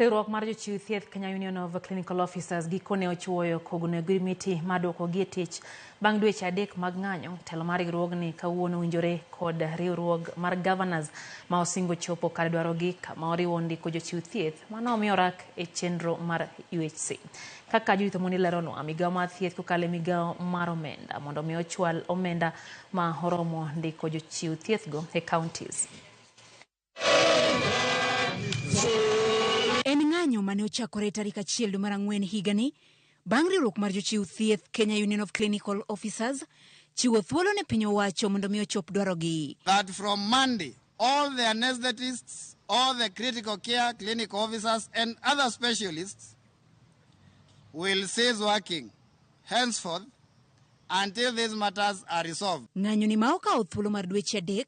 Riwruok mar Jochiw thieth Kenya Union of Clinical Officers gikone ochuoyo kogno grimiti madwoko gi tich bang' dweche 3 mag ng'anyo. Telo mar riwruogni kawuono winjore kod riwruog mar governors ma osingo chopo kar dwarogi kama oriwo ndiko jochiw thieth mano omiyo rak e chenro mar UHC. Kaka Jochiw moni lerono, migawo mar thieth kokalo e migawo mar omenda mondo mi ochwal omenda ma oromo ndiko jochiw thiethgo e counties. En ng'anyo mane ochakore tarik 1 dwe mar 4 higani bang' riwruok mar jochiw thieth Kenya Union of Clinical Officers chiwo thuolo ne piny owacho mondo mi ochop dwarogi. That from Monday, all the anesthetists, all the critical care clinical officers and other specialists will cease working henceforth until these matters are resolved. Ng'anyo ni ma okawo thuolo mar dweche 3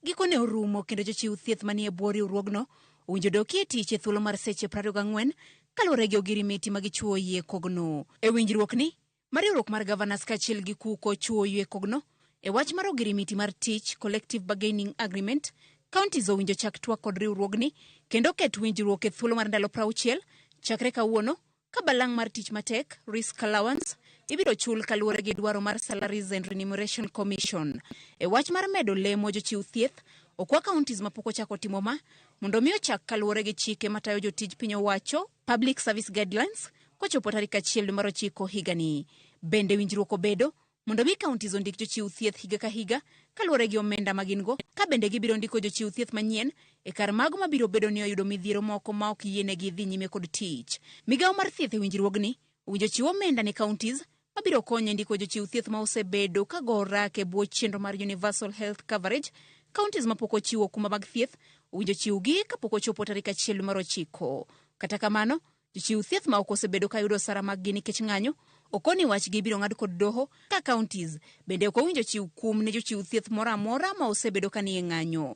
gikone orumo kendo jochiw thieth manie bwo riwruogno owinjo dokie tich e thuolo mar seche 24 kaluwore gi ogirimiti ma gichuoye kogno. E winjruokni, riwruok mar governors kaachiel gi KUCO chuoye kogno e wach mar ogirimiti mar tich collective bargaining agreement. Counties owinjo chak twak kod riwruogni kendo ket winjruok e thuolo mar ndalo 60 chakre kawuono ka balang' mar tich matek risk allowance ibiro chul kaluwore gi dwaro mar Salaries and Remuneration Commission. E wach mar medo lemo jochiw thieth okwa counties mapok ochako timo ma mondo mi ochak kaluwore gi chike matayo jotij piny owacho Public Service Guidelines kochopo tarik 1 dwe mar 9 higani. Bende winjruok obedo mondo mi counties ondik jochiw thieth higa ka higa kaluwore gi omenda magingo ka bende gibiro ndiko jochiw thieth manyien e kar mago mabiro bedo ni oyudo midhiero moko ma ok yienegi dhi nyime kod tich. Migawo mar thieth e winjruogni owinjo chiwo omenda ne counties mabiro konyo ndiko jochiw thieth ma osebedo ka go rak e bwo chenro mar Universal Health Coverage. Counties mapok ochiwo kuma mag thieth owinjo chiwgi kapok ochopo tarik 1 dwe mar 9. Kata kamano, jochiw thieth ma ok osebedo ka yudo sara mag-gi nikech ng'anyo okoni wachgi biro ng'ad kod doho ka counties bende ok owinjo chiw kum ne jochiw thieth moro amora ma osebedo ka nie ng'anyo.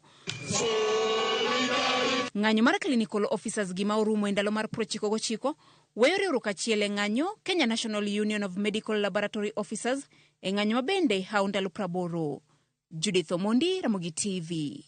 Ng'anyo mar clinical officers gima orumo e ndalo mar 99 weyo riwruok achiel e ng'anyo Kenya National Union of Medical Laboratory Officers e ng'anyo ma bende hawo ndalo 80. Judith Omondi, Ramogi TV.